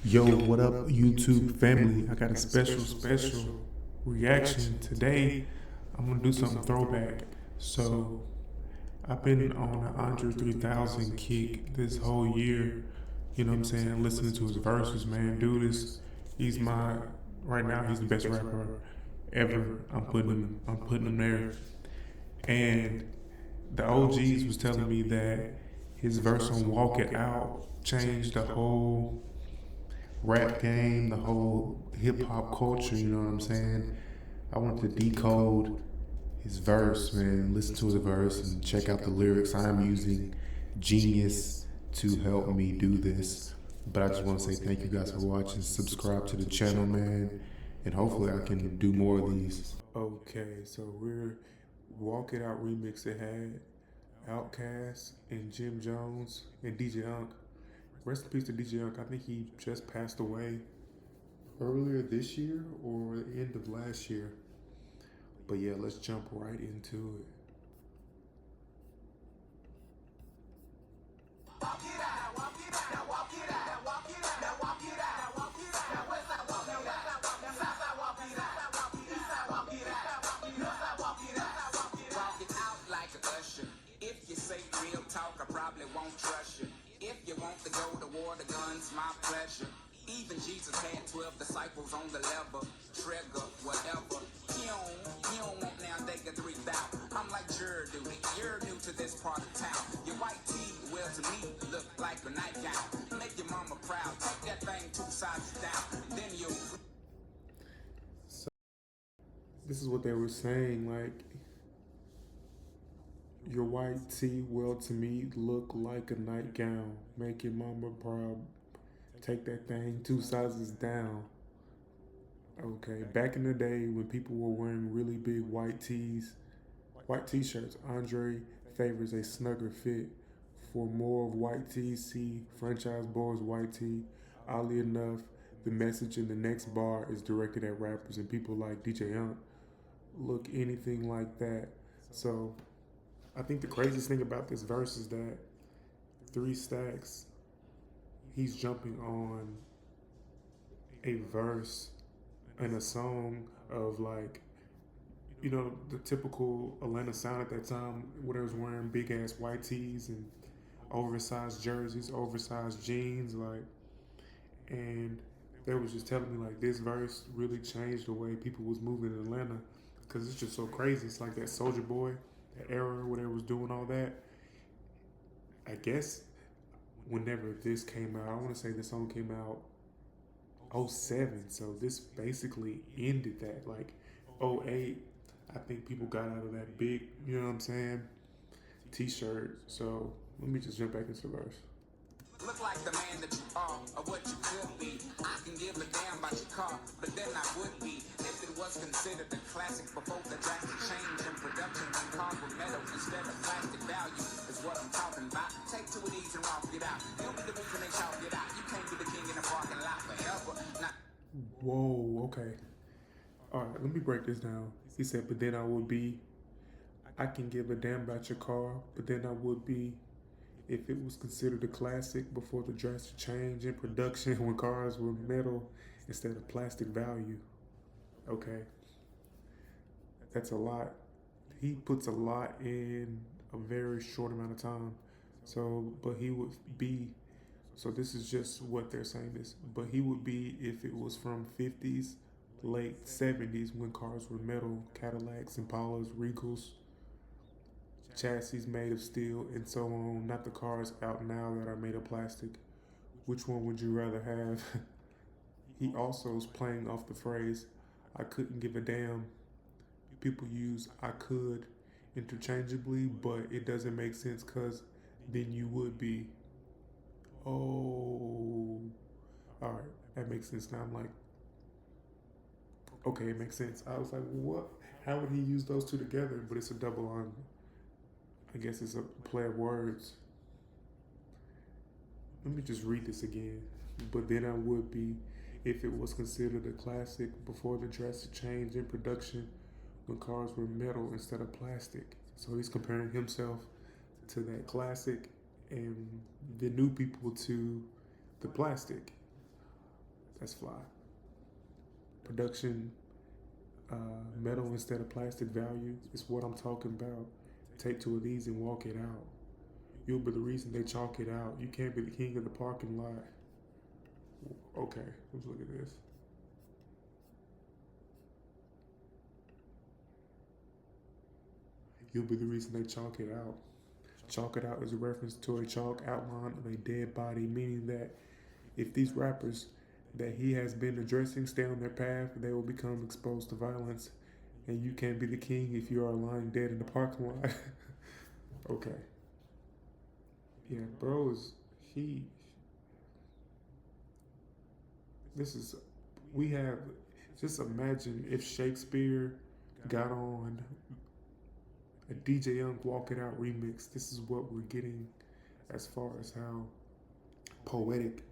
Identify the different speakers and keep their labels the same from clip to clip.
Speaker 1: Yo, what up, YouTube family? I got a special reaction today. I'm gonna do something throwback. So, I've been on an Andre 3000 kick this whole year. You know what I'm saying? Listening to his verses, man. Dude he's right now, he's the best rapper ever. I'm putting him there. And the OGs was telling me that his verse on Walk It Out changed the whole rap game, the whole hip hop culture, you know what I'm saying? I wanted to decode his verse, man, listen to his verse and check out the lyrics. I'm using Genius to help me do this. But I just want to say thank you guys for watching. Subscribe to the channel, man, and hopefully I can do more of these. Okay, so we're Walk It Out remix. It had Outkast and Jim Jones and DJ Unk. Rest in peace to DJ Unk. I think he just passed away earlier this year or the end of last year. But yeah, let's jump right into it.
Speaker 2: Won't trust you. If you want to go to war, the gun's my pleasure. Even Jesus had 12 disciples on the level. Trigger, whatever. He don't want now they get 3,000. I'm like Jared, dude. You're new to this part of town. Your white tee, well to me, look like a nightgown. Make your mama proud. Take that thing 2 sizes down. Then you.
Speaker 1: So, this is what they were saying, like, your white tee, well to me, look like a nightgown. Make your mama proud. Take that thing 2 sizes down. Okay, back in the day when people were wearing really big white tees, white t-shirts, Andre favors a snugger fit. For more of white tees, see Franchise Boys White Tee. Oddly enough, the message in the next bar is directed at rappers and people like DJ Unk look anything like that. So I think the craziest thing about this verse is that 3 Stacks, he's jumping on a verse and a song of, like, you know, the typical Atlanta sound at that time, where they was wearing big ass white tees and oversized jerseys, oversized jeans, like, and they was just telling me like this verse really changed the way people was moving in Atlanta, because it's just so crazy. It's like that Soldier Boy, that era where they was doing all that. I guess whenever this came out, I want to say this song came out 07, so this basically ended that. Like 08, I think people got out of that big, you know what I'm saying, t-shirt. So let me just jump back into the verse.
Speaker 2: Look like the man that you are, or what you could be. I can give a damn about your car, but then I would be if it was considered a classic before the drastic change in production when cars were metal instead of plastic. Value is what I'm talking about. Take 2 of these and rock it out. You'll be the reason they shout it out. You can't be the king in the parking lot forever. Not.
Speaker 1: Whoa, okay. All right, let me break this down. He said, but then I would be, I can give a damn about your car, but then I would be if it was considered a classic before the drastic change in production when cars were metal instead of plastic. Value. Okay. That's a lot. He puts a lot in a very short amount of time. So, but he would be, so this is just what they're saying this, but he would be if it was from 50s, late 70s when cars were metal, Cadillacs, Impalas, Regals, chassis made of steel, and so on, not the cars out now that are made of plastic. Which one would you rather have? He also is playing off the phrase, I couldn't give a damn. People use I could interchangeably, but it doesn't make sense because then you would be. Oh, all right, that makes sense. Now I'm like, okay, it makes sense. I was like, what? How would he use those two together? But it's a double on, I guess it's a play of words. Let me just read this again. But then I would be if it was considered a classic before the drastic change in production when cars were metal instead of plastic. So he's comparing himself to that classic and the new people to the plastic. That's fly. Production, metal instead of plastic value is what I'm talking about. Take two of these and walk it out. You'll be the reason they chalk it out. You can't be the king of the parking lot. Okay, let's look at this. You'll be the reason they chalk it out. Chalk it out is a reference to a chalk outline of a dead body, meaning that if these rappers that he has been addressing stay on their path, they will become exposed to violence. And you can't be the king if you are lying dead in the parking lot. Okay. Yeah, bro is he. This is we have. Just imagine if Shakespeare got on a DJ Young Walk It Out remix. This is what we're getting as far as how poetic,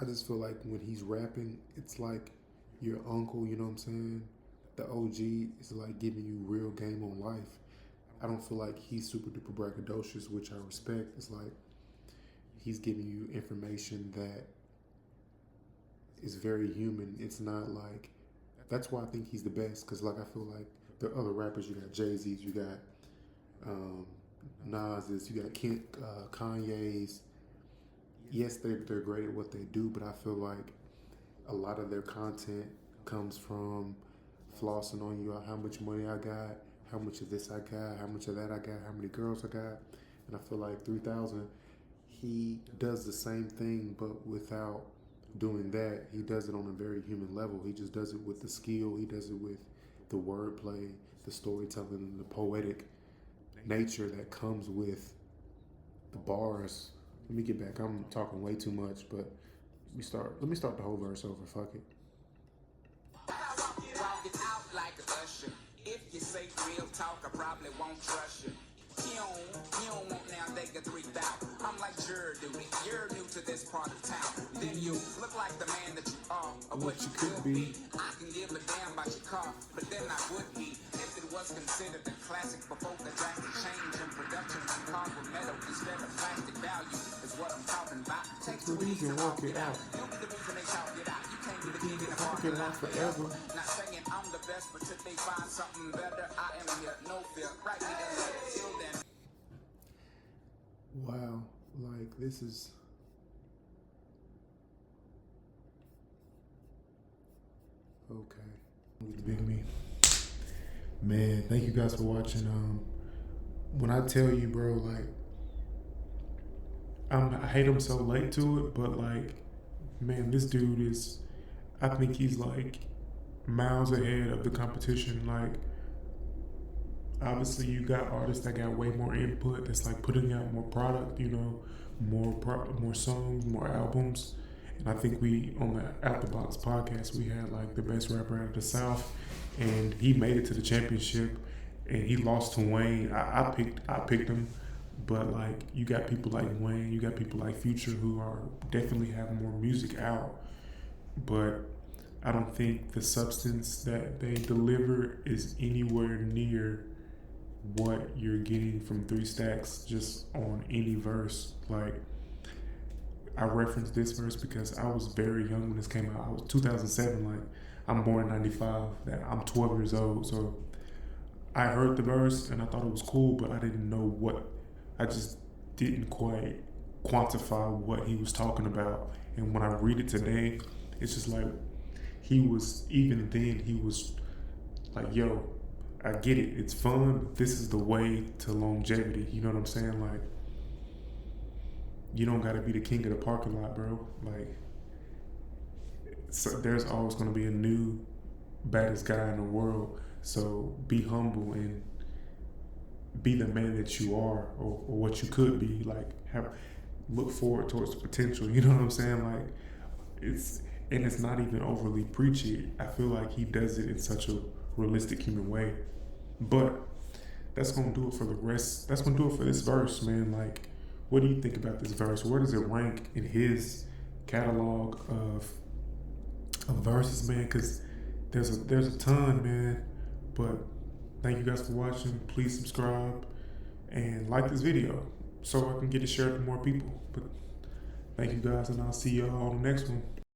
Speaker 1: I just feel like when he's rapping, it's like your uncle, you know what I'm saying? The OG is like giving you real game on life. I don't feel like he's super duper braggadocious, which I respect. It's like he's giving you information that is very human. It's not like, that's why I think he's the best, because like I feel like the other rappers, you got Jay-Z's, you got Nas's, you got Kanye's. Yes, they're great at what they do, but I feel like a lot of their content comes from flossing on you how much money I got, how much of this I got, how much of that I got, how many girls I got. And I feel like 3000, he does the same thing, but without doing that, he does it on a very human level. He just does it with the skill, he does it with the wordplay, the storytelling, the poetic nature that comes with the bars. Let me get back. I'm talking way too much, but let me start the whole verse over. Fuck it.
Speaker 2: Walk it out like a usher. If you say real talk, I probably won't trust you. You don't want now they get 3,000. I'm like Jer, dude. You're new to this part of town. Then you look like the man that you are, or what you could be. I can give a damn about your car, but then I would be if it was considered a classic before the drastic change in production from carbon metal instead of plastic value is what I'm talking about. Take two of these and walk it out. You'll be the reason they talk it out. You can't be the king in the parking lot forever. Not saying I'm the best, but till they find something better, I am here, no fear. Right me then, till then.
Speaker 1: Wow, like this is okay. With the big me, man. Thank you guys for watching. When I tell you, bro, like I hate him so late to it, but like, man, this dude is. I think he's like miles ahead of the competition. Like, obviously, you got artists that got way more input. That's like putting out more product, more songs, more albums. And I think we on the Out the Box podcast, we had like the best rapper out of the South, and he made it to the championship, and he lost to Wayne. I picked him, but like you got people like Wayne, you got people like Future who are definitely have more music out, but I don't think the substance that they deliver is anywhere near what you're getting from 3 Stacks just on any verse. Like, I referenced this verse because I was very young when this came out. I was 2007, like I'm born in 95, that I'm 12 years old. So I heard the verse and I thought it was cool, but I didn't know I just didn't quite quantify what he was talking about. And when I read it today, it's just like, even then he was like, yo, I get it, it's fun, but this is the way to longevity. You know what I'm saying? Like, you don't gotta be the king of the parking lot, bro. Like, so there's always gonna be a new baddest guy in the world. So be humble and be the man that you are, or what you could be. Like, look forward towards the potential. You know what I'm saying? Like, it's not even overly preachy. I feel like he does it in such a realistic human way. But that's gonna do it for the rest. That's gonna do it for this verse, man. Like, what do you think about this verse? Where does it rank in his catalog of verses, man? Because there's a ton, man. But thank you guys for watching. Please subscribe and like this video so I can get it shared to more people. But Thank you guys, and I'll see y'all on the next one.